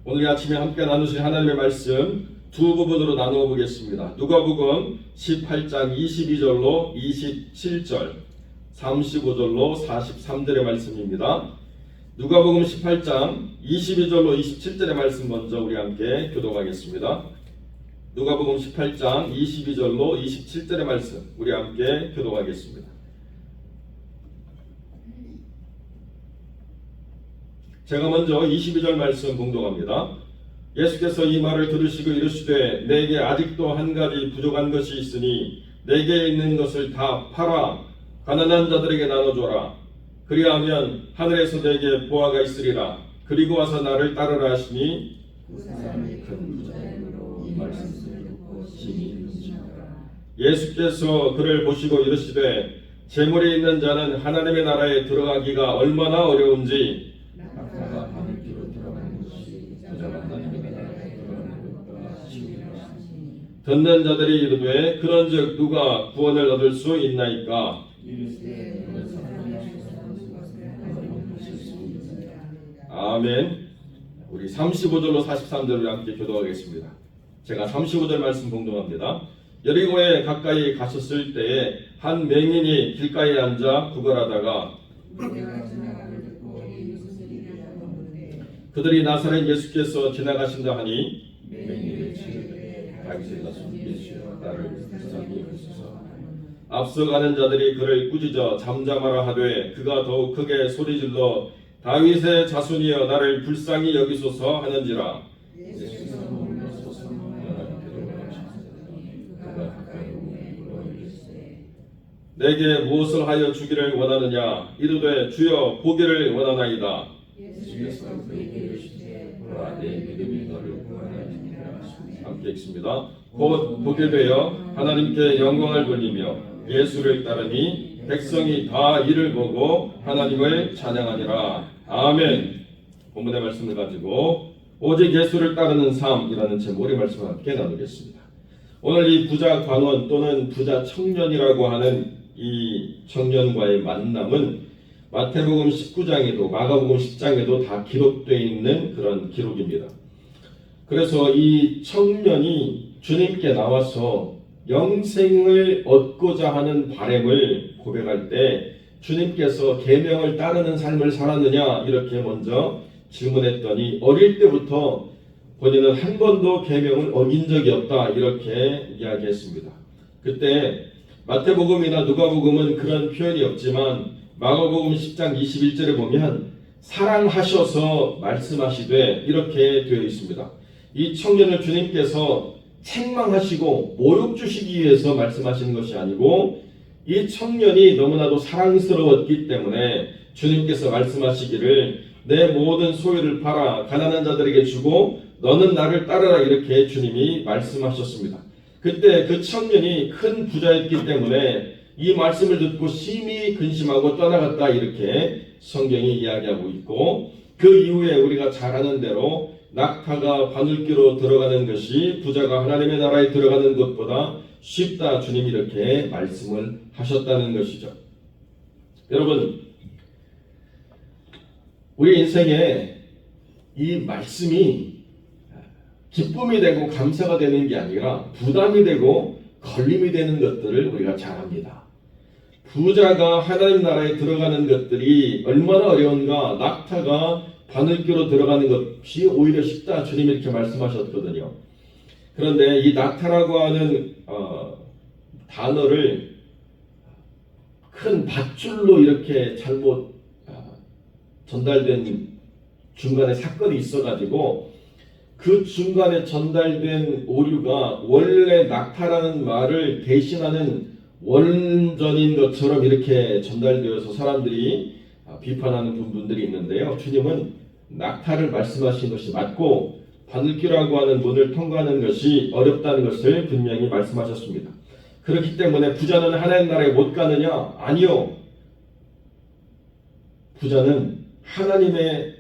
오늘 아침에 함께 나누실 하나님의 말씀 두 부분으로 나누어 보겠습니다. 누가복음 18장 22절로 27절, 35절로 43절의 말씀입니다. 누가복음 18장 22절로 27절의 말씀 먼저 우리 함께 교독하겠습니다. 누가복음 18장 22절로 27절의 말씀 우리 함께 교독하겠습니다. 제가 먼저 22절 말씀 봉독합니다. 예수께서 이 말을 들으시고 이르시되 내게 아직도 한 가지 부족한 것이 있으니 내게 있는 것을 다 팔아 가난한 자들에게 나눠줘라. 그리하면 하늘에서 내게 보화가 있으리라. 그리고 와서 나를 따르라 하시니 그 사람이 큰 부자의 눈으로 이 말씀을 듣고 심히 근심하더라. 예수께서 그를 보시고 이르시되 재물이 있는 자는 하나님의 나라에 들어가기가 얼마나 어려운지 낙타가 바늘귀로 들어가는 것이 부자가 하나님의 나라에 들어가는 것보다 쉬우니라 하시니 듣는 자들이 이르되 그런즉 누가 구원을 얻을 수 있나이까. 이르시되 그 사람이 하시는 것을 하나님은 하실 수 있느니라. 아멘. 우리 35절로 43절을 함께 교독하겠습니다. 제가 35절 말씀 봉독합니다. 여리고에 가까이 가셨을 때에 한 맹인이 길가에 앉아 구걸하다가 내가 지나감을 듣고 이 무슨 일이냐고 묻되 그들이 나사렛 예수께서 지나가신다 하니 맹인을 치르되 다윗의 자손 예수여 나를 불쌍히 여기소서. 앞서가는 자들이 그를 꾸짖어 잠잠하라 하되 그가 더욱 크게 소리질러 다윗의 자손이여 나를 불쌍히 여기소서 하는지라. 예수께서 몸을 쏘서 하나님께 돌아가셨으니 그가 가까이 오매 물어 이르시되 내게 무엇을 하여 주기를 원하느냐. 이르되 주여 보기를 원하나이다. 예수께서 그에게 이르시되 보라 내 믿음이 너를 구원하였느니라 하시니 함께 읽습니다. 곧 보게 되어 하나님께 영광을 돌리며 예수를 따르니 백성이 다 이를 보고 하나님을 찬양하니라. 아멘. 본문의 말씀을 가지고 오직 예수를 따르는 삶이라는 제목의 말씀을 함께 나누겠습니다. 오늘 이 부자 광원 또는 부자 청년이라고 하는 이 청년과의 만남은 마태복음 19장에도 마가복음 10장에도 다 기록되어 있는 그런 기록입니다. 그래서 이 청년이 주님께 나와서 영생을 얻고자 하는 바람을 고백할 때 주님께서 계명을 따르는 삶을 살았느냐 이렇게 먼저 질문했더니 어릴 때부터 본인은 한 번도 계명을 어긴 적이 없다 이렇게 이야기했습니다. 그때 마태복음이나 누가복음은 그런 표현이 없지만 마가복음 10장 21절에 보면 사랑하셔서 말씀하시되 이렇게 되어 있습니다. 이 청년을 주님께서 책망하시고 모욕 주시기 위해서 말씀하시는 것이 아니고 이 청년이 너무나도 사랑스러웠기 때문에 주님께서 말씀하시기를 내 모든 소유를 팔아 가난한 자들에게 주고 너는 나를 따르라 이렇게 주님이 말씀하셨습니다. 그때 그 청년이 큰 부자였기 때문에 이 말씀을 듣고 심히 근심하고 떠나갔다 이렇게 성경이 이야기하고 있고 그 이후에 우리가 잘 아는 대로 낙타가 바늘귀로 들어가는 것이 부자가 하나님의 나라에 들어가는 것보다 쉽다 주님이 이렇게 말씀을 하셨다는 것이죠. 여러분 우리 인생에 이 말씀이 기쁨이 되고 감사가 되는 게 아니라 부담이 되고 걸림이 되는 것들을 우리가 잘 압니다. 부자가 하나님 나라에 들어가는 것들이 얼마나 어려운가. 낙타가 바늘귀로 들어가는 것이 오히려 쉽다 주님이 이렇게 말씀하셨거든요. 그런데 이 낙타라고 하는 단어를 큰 밧줄로 이렇게 잘못 전달된 중간에 사건이 있어가지고 그 중간에 전달된 오류가 원래 낙타라는 말을 대신하는 원전인 것처럼 이렇게 전달되어서 사람들이 비판하는 부분들이 있는데요. 주님은 낙타를 말씀하신 것이 맞고 바늘귀라고 하는 문을 통과하는 것이 어렵다는 것을 분명히 말씀하셨습니다. 그렇기 때문에 부자는 하나님 나라에 못 가느냐? 아니요. 부자는 하나님의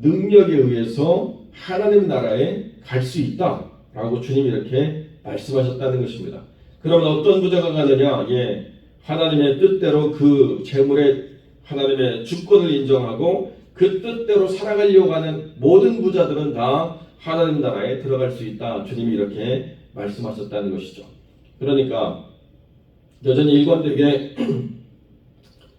능력에 의해서 하나님 나라에 갈 수 있다라고 주님이 이렇게 말씀하셨다는 것입니다. 그러면 어떤 부자가 가느냐? 하나님의 뜻대로 그 재물에 하나님의 주권을 인정하고 그 뜻대로 살아가려고 하는 모든 부자들은 다 하나님 나라에 들어갈 수 있다. 주님이 이렇게 말씀하셨다는 것이죠. 그러니까 여전히 일관되게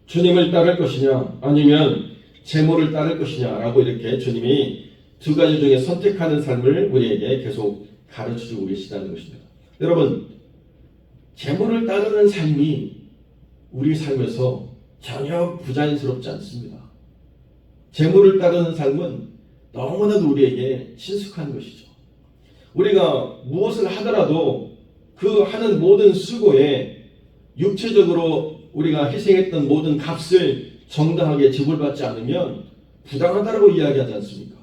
주님을 따를 것이냐 아니면 재물을 따를 것이냐라고 이렇게 주님이 두 가지 중에 선택하는 삶을 우리에게 계속 가르쳐주고 계시다는 것입니다. 여러분, 재물을 따르는 삶이 우리 삶에서 전혀 부자연스럽지 않습니다. 재물을 따르는 삶은 너무나도 우리에게 친숙한 것이죠. 우리가 무엇을 하더라도 그 하는 모든 수고에 육체적으로 우리가 희생했던 모든 값을 정당하게 지불받지 않으면 부당하다고 이야기하지 않습니까?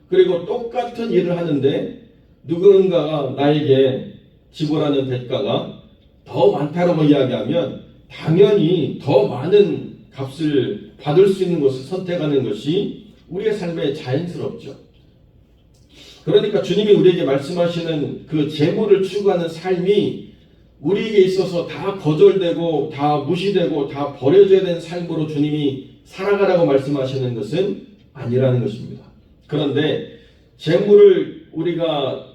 그리고 똑같은 일을 하는데 누군가가 나에게 지불하는 대가가 더 많다고 이야기하면 당연히 더 많은 값을 받을 수 있는 것을 선택하는 것이 우리의 삶에 자연스럽죠. 그러니까 주님이 우리에게 말씀하시는 그 재물을 추구하는 삶이 우리에게 있어서 다 거절되고 다 무시되고 다 버려져야 되는 삶으로 주님이 살아가라고 말씀하시는 것은 아니라는 것입니다. 그런데 재물을 우리가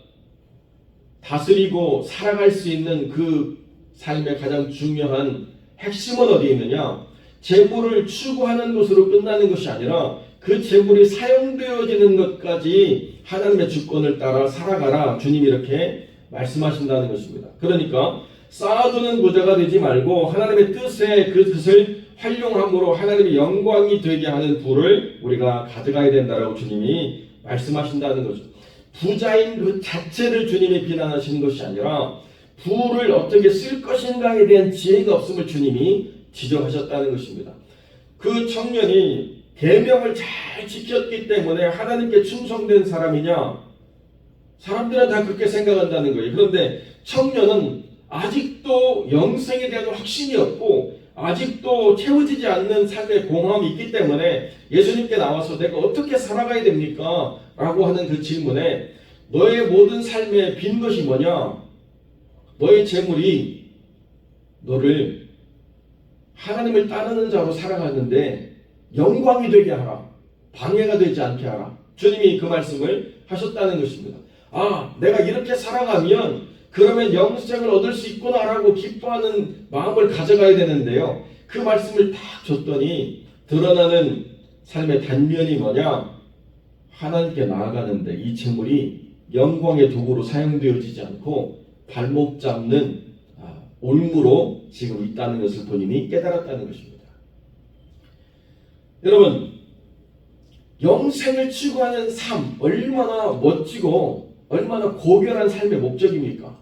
다스리고 살아갈 수 있는 그 삶의 가장 중요한 핵심은 어디에 있느냐? 재물을 추구하는 것으로 끝나는 것이 아니라 그 재물이 사용되어지는 것까지 하나님의 주권을 따라 살아가라. 주님이 이렇게 말씀하신다는 것입니다. 그러니까 쌓아두는 부자가 되지 말고 하나님의 뜻에 그 뜻을 활용함으로 하나님의 영광이 되게 하는 부를 우리가 가져가야 된다라고 주님이 말씀하신다는 거죠. 부자인 그 자체를 주님이 비난하시는 것이 아니라 부를 어떻게 쓸 것인가에 대한 지혜가 없음을 주님이 지적하셨다는 것입니다. 그 청년이 계명을 잘 지켰기 때문에 하나님께 충성된 사람이냐? 사람들은 다 그렇게 생각한다는 거예요. 그런데 청년은 아직도 영생에 대한 확신이 없고 아직도 채워지지 않는 삶의 공허함이 있기 때문에 예수님께 나와서 내가 어떻게 살아가야 됩니까? 라고 하는 그 질문에 너의 모든 삶에 빈 것이 뭐냐? 너의 재물이 너를 하나님을 따르는 자로 살아가는데 영광이 되게 하라. 방해가 되지 않게 하라. 주님이 그 말씀을 하셨다는 것입니다. 아, 내가 이렇게 살아가면 그러면 영생을 얻을 수 있구나라고 기뻐하는 마음을 가져가야 되는데요. 그 말씀을 딱 줬더니 드러나는 삶의 단면이 뭐냐? 하나님께 나아가는데 이 재물이 영광의 도구로 사용되어지지 않고 발목 잡는 올무로 지금 있다는 것을 본인이 깨달았다는 것입니다. 여러분, 영생을 추구하는 삶 얼마나 멋지고 얼마나 고결한 삶의 목적입니까?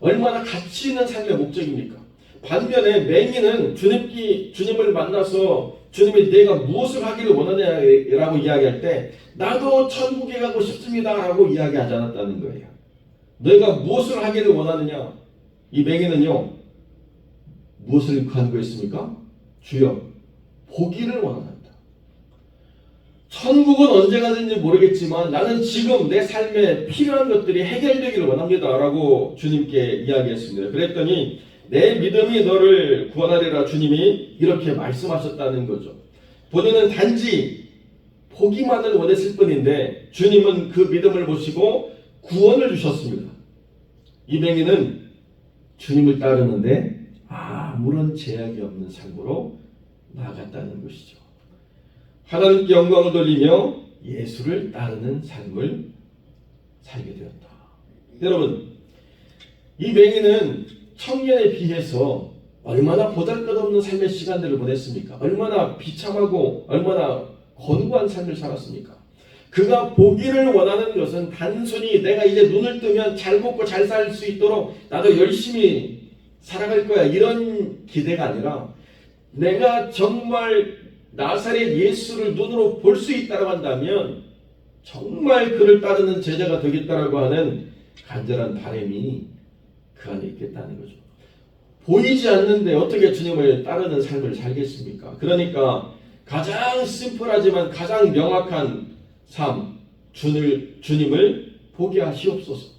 얼마나 가치 있는 삶의 목적입니까? 반면에 맹인은 주님을 만나서 주님이 내가 무엇을 하기를 원하냐라고 이야기할 때 나도 천국에 가고 싶습니다라고 이야기하지 않았다는 거예요. 너희가 무엇을 하기를 원하느냐? 이 맹인은요, 무엇을 간구했습니까? 주여, 보기를 원한다. 천국은 언제 가든지 모르겠지만 나는 지금 내 삶에 필요한 것들이 해결되기를 원합니다 라고 주님께 이야기했습니다. 그랬더니 내 믿음이 너를 구원하리라 주님이 이렇게 말씀하셨다는 거죠. 본인은 단지 보기만을 원했을 뿐인데 주님은 그 믿음을 보시고 구원을 주셨습니다. 이 맹인은 주님을 따르는데 아무런 제약이 없는 삶으로 나아갔다는 것이죠. 하나님께 영광을 돌리며 예수를 따르는 삶을 살게 되었다. 여러분, 이 맹인은 청년에 비해서 얼마나 보잘것없는 삶의 시간들을 보냈습니까? 얼마나 비참하고 얼마나 권고한 삶을 살았습니까? 그가 보기를 원하는 것은 단순히 내가 이제 눈을 뜨면 잘 먹고 잘 살 수 있도록 나도 열심히 살아갈 거야 이런 기대가 아니라 내가 정말 나사렛 예수를 눈으로 볼 수 있다고 한다면 정말 그를 따르는 제자가 되겠다라고 하는 간절한 바람이 그 안에 있겠다는 거죠. 보이지 않는데 어떻게 주님을 따르는 삶을 살겠습니까? 그러니까 가장 심플하지만 가장 명확한 삶, 주님을 보게 하시옵소서.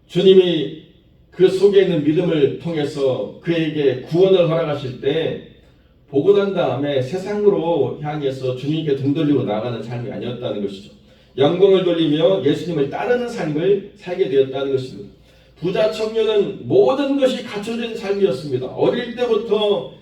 주님이 그 속에 있는 믿음을 통해서 그에게 구원을 허락하실 때 보고 난 다음에 세상으로 향해서 주님께 등 돌리고 나가는 삶이 아니었다는 것이죠. 영광을 돌리며 예수님을 따르는 삶을 살게 되었다는 것입니다. 부자 청년은 모든 것이 갖춰진 삶이었습니다. 어릴 때부터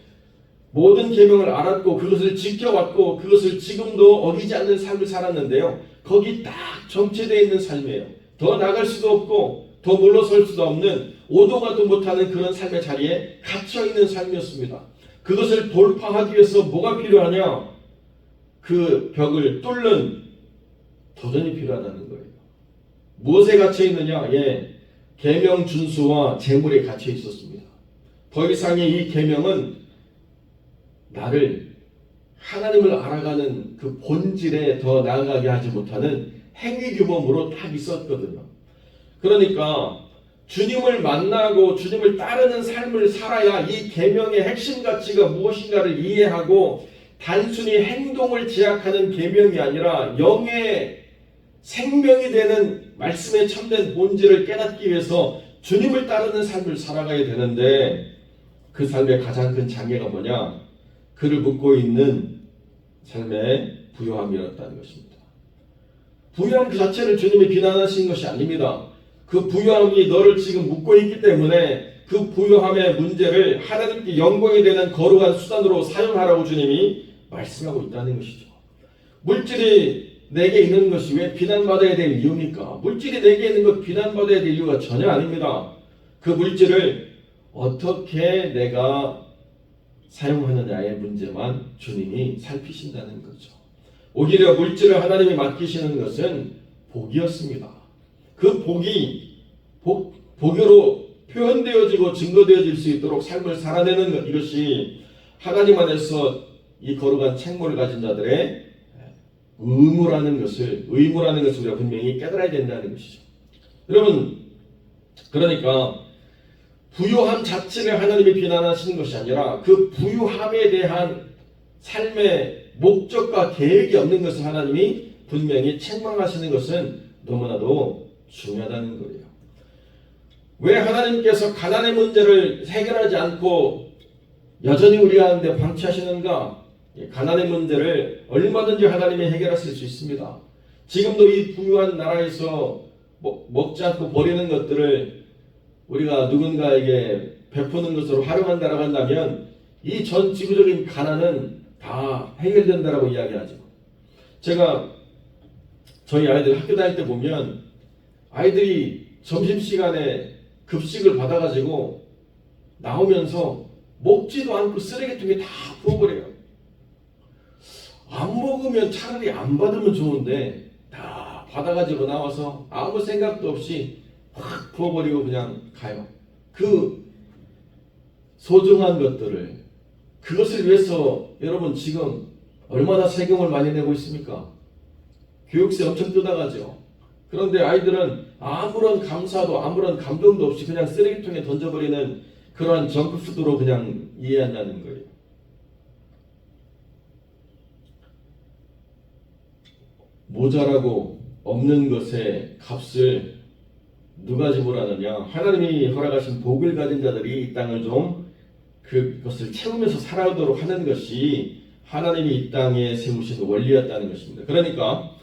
모든 계명을 알았고 그것을 지켜왔고 그것을 지금도 어기지 않는 삶을 살았는데요. 거기 딱 정체되어 있는 삶이에요. 더 나갈 수도 없고 더 물러설 수도 없는 오도 가도 못하는 그런 삶의 자리에 갇혀있는 삶이었습니다. 그것을 돌파하기 위해서 뭐가 필요하냐? 그 벽을 뚫는 도전이 필요하다는 거예요. 무엇에 갇혀있느냐? 계명 준수와 재물에 갇혀 있었습니다. 더 이상의 이 계명은 나를 하나님을 알아가는 그 본질에 더 나아가게 하지 못하는 행위 규범으로 딱 있었거든요. 그러니까 주님을 만나고 주님을 따르는 삶을 살아야 이 계명의 핵심 가치가 무엇인가를 이해하고 단순히 행동을 제약하는 계명이 아니라 영의 생명이 되는 말씀의 참된 본질을 깨닫기 위해서 주님을 따르는 삶을 살아가야 되는데 그 삶의 가장 큰 장애가 뭐냐? 그를 묶고 있는 삶의 부요함이었다는 것입니다. 부요함 그 자체를 주님이 비난하신 것이 아닙니다. 그 부요함이 너를 지금 묶고 있기 때문에 그 부요함의 문제를 하나님께 영광이 되는 거룩한 수단으로 사용하라고 주님이 말씀하고 있다는 것이죠. 물질이 내게 있는 것이 왜 비난받아야 될 이유입니까? 물질이 내게 있는 것 비난받아야 될 이유가 전혀 아닙니다. 그 물질을 어떻게 내가 사용하느냐의 문제만 주님이 살피신다는 거죠. 오히려 물질을 하나님이 맡기시는 것은 복이었습니다. 그 복이 복으로 표현되어지고 증거되어질 수 있도록 삶을 살아내는 것, 이것이 하나님 안에서 이 거룩한 책무를 가진 자들의 의무라는 것을 우리가 분명히 깨달아야 된다는 것이죠. 여러분, 그러니까 부유함 자체를 하나님이 비난하시는 것이 아니라 그 부유함에 대한 삶의 목적과 계획이 없는 것을 하나님이 분명히 책망하시는 것은 너무나도 중요하다는 거예요. 왜 하나님께서 가난의 문제를 해결하지 않고 여전히 우리 가운데 방치하시는가? 가난의 문제를 얼마든지 하나님이 해결하실 수 있습니다. 지금도 이 부유한 나라에서 먹지 않고 버리는 것들을 우리가 누군가에게 베푸는 것으로 활용한다라고 한다면 이 전 지구적인 가난은 다 해결된다라고 이야기하죠. 제가 저희 아이들 학교 다닐 때 보면 아이들이 점심시간에 급식을 받아가지고 나오면서 먹지도 않고 쓰레기통에 다 부어버려요. 안 먹으면 차라리 안 받으면 좋은데 다 받아가지고 나와서 아무 생각도 없이 확 부어버리고 그냥 가요. 그 소중한 것들을, 그것을 위해서 여러분 지금 얼마나 세금을 많이 내고 있습니까? 교육세 엄청 뜯어가죠. 그런데 아이들은 아무런 감사도 아무런 감동도 없이 그냥 쓰레기통에 던져버리는 그러한 정크푸드로 그냥 이해한다는 거예요. 모자라고 없는 것의 값을 누가 지불하느냐? 하나님이 허락하신 복을 가진 자들이 이 땅을 좀 그것을 채우면서 살아오도록 하는 것이 하나님이 이 땅에 세우신 원리였다는 것입니다. 그러니까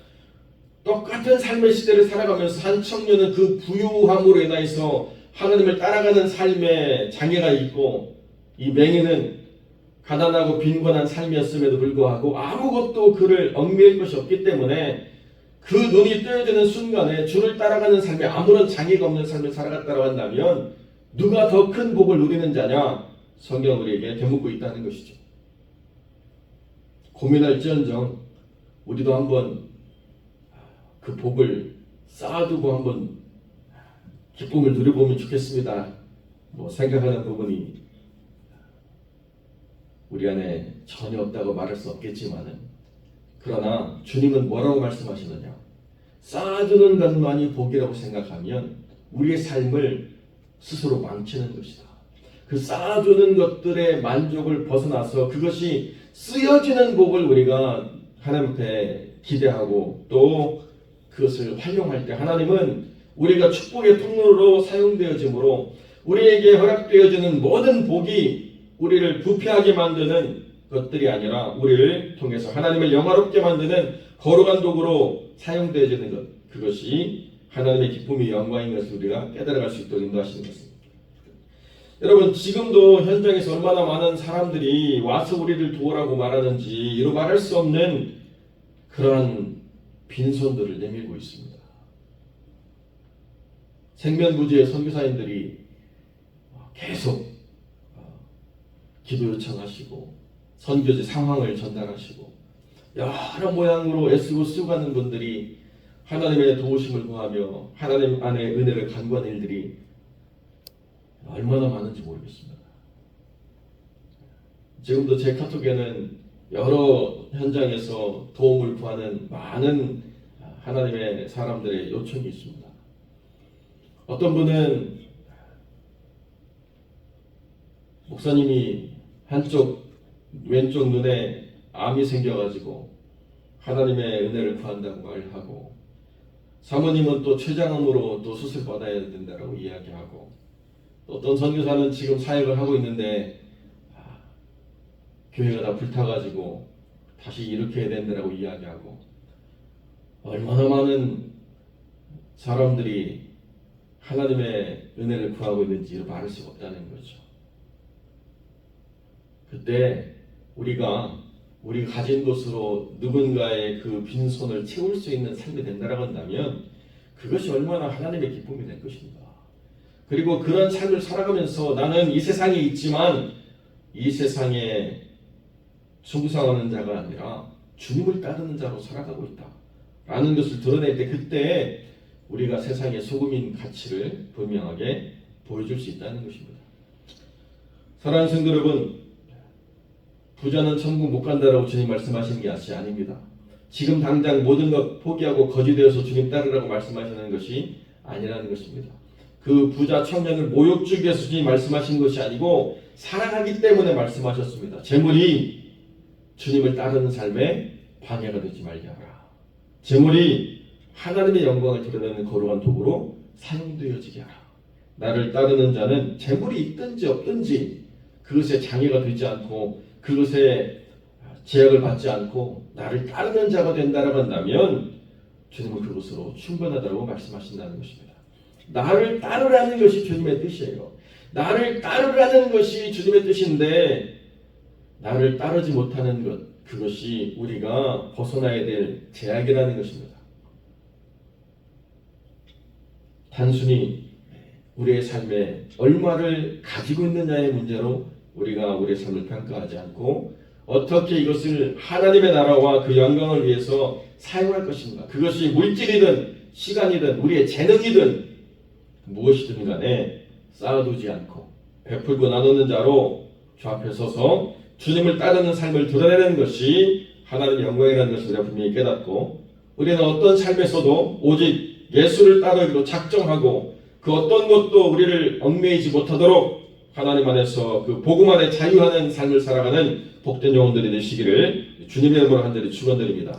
똑같은 삶의 시대를 살아가면서 한 청년은 그 부유함으로 인해서 하나님을 따라가는 삶에 장애가 있고, 이 맹인은 가난하고 빈곤한 삶이었음에도 불구하고 아무것도 그를 얽매일 것이 없기 때문에 그 눈이 뜨여지는 순간에 주를 따라가는 삶에 아무런 장애가 없는 삶을 살아갔다고 한다면 누가 더 큰 복을 누리는 자냐? 성경은 우리에게 되묻고 있다는 것이죠. 고민할지언정 우리도 한번 그 복을 쌓아두고 한번 기쁨을 누려보면 좋겠습니다. 생각하는 부분이 우리 안에 전혀 없다고 말할 수 없겠지만은, 그러나 주님은 뭐라고 말씀하시느냐? 쌓아두는 것만이 복이라고 생각하면 우리의 삶을 스스로 망치는 것이다. 그 쌓아두는 것들의 만족을 벗어나서 그것이 쓰여지는 복을 우리가 하나님께 기대하고 또 그것을 활용할 때 하나님은 우리가 축복의 통로로 사용되어지므로 우리에게 허락되어지는 모든 복이 우리를 부패하게 만드는 것들이 아니라 우리를 통해서 하나님을 영화롭게 만드는 거룩한 도구로 사용되어지는 것, 그것이 하나님의 기쁨이 영광인 것을 우리가 깨달아갈 수 있도록 인도하시는 것입니다. 여러분, 지금도 현장에서 얼마나 많은 사람들이 와서 우리를 도우라고 말하는지 이루 말할 수 없는 그러한 빈손들을 내밀고 있습니다. 생면부지의 선교사님들이 계속 기도 요청하시고 선교지 상황을 전달하시고 여러 모양으로 애쓰고 쓰고 가는 분들이 하나님의 도우심을 구하며 하나님 안에 은혜를 간구하는 일들이 얼마나 많은지 모르겠습니다. 지금도 제 카톡에는 여러 현장에서 도움을 구하는 많은 하나님의 사람들의 요청이 있습니다. 어떤 분은 목사님이 한쪽 왼쪽 눈에 암이 생겨가지고 하나님의 은혜를 구한다고 말하고, 사모님은 또 췌장암으로 또 수술 받아야 된다고 이야기하고, 또 어떤 선교사는 지금 사역을 하고 있는데 교회가 다 불타가지고 다시 일으켜야 된다고 이야기하고, 얼마나 많은 사람들이 하나님의 은혜를 구하고 있는지 말할 수가 없다는 거죠. 그때 우리가 가진 것으로 누군가의 그 빈손을 채울 수 있는 삶이 된다라고 한다면 그것이 얼마나 하나님의 기쁨이 될 것인가. 그리고 그런 삶을 살아가면서 나는 이 세상에 있지만 이 세상에 충성하는 자가 아니라 주님을 따르는 자로 살아가고 있다 라는 것을 드러낼 때, 그때 우리가 세상의 소금인 가치를 분명하게 보여줄 수 있다는 것입니다. 사랑하는 성도 여러분, 부자는 천국 못 간다라고 주님 말씀하시는 것이 아닙니다. 지금 당장 모든 것 포기하고 거지 되어서 주님 따르라고 말씀하시는 것이 아니라는 것입니다. 그 부자 청년을 모욕 주기 위해서 주님 말씀하신 것이 아니고 사랑하기 때문에 말씀하셨습니다. 재물이 주님을 따르는 삶에 방해가 되지 말게 하라. 재물이 하나님의 영광을 드러내는 거룩한 도구로 사용되어지게 하라. 나를 따르는 자는 재물이 있든지 없든지 그것에 장애가 되지 않고 그것에 제약을 받지 않고 나를 따르는 자가 된다라고 한다면 주님은 그것으로 충분하다고 말씀하신다는 것입니다. 나를 따르라는 것이 주님의 뜻이에요. 나를 따르라는 것이 주님의 뜻인데 나를 따르지 못하는 것, 그것이 우리가 벗어나야 될 제약이라는 것입니다. 단순히 우리의 삶에 얼마를 가지고 있느냐의 문제로 우리가 우리의 삶을 평가하지 않고 어떻게 이것을 하나님의 나라와 그 영광을 위해서 사용할 것인가. 그것이 물질이든 시간이든 우리의 재능이든 무엇이든 간에 쌓아두지 않고 베풀고 나누는 자로 주 앞에 서서 주님을 따르는 삶을 드러내는 것이 하나님의 영광이라는 것을 우리가 분명히 깨닫고, 우리는 어떤 삶에서도 오직 예수를 따르기로 작정하고 그 어떤 것도 우리를 얽매이지 못하도록 하나님 안에서 그 복음 안에 자유하는 삶을 살아가는 복된 영혼들이 되시기를 주님의 이름으로 간절히 축원드립니다.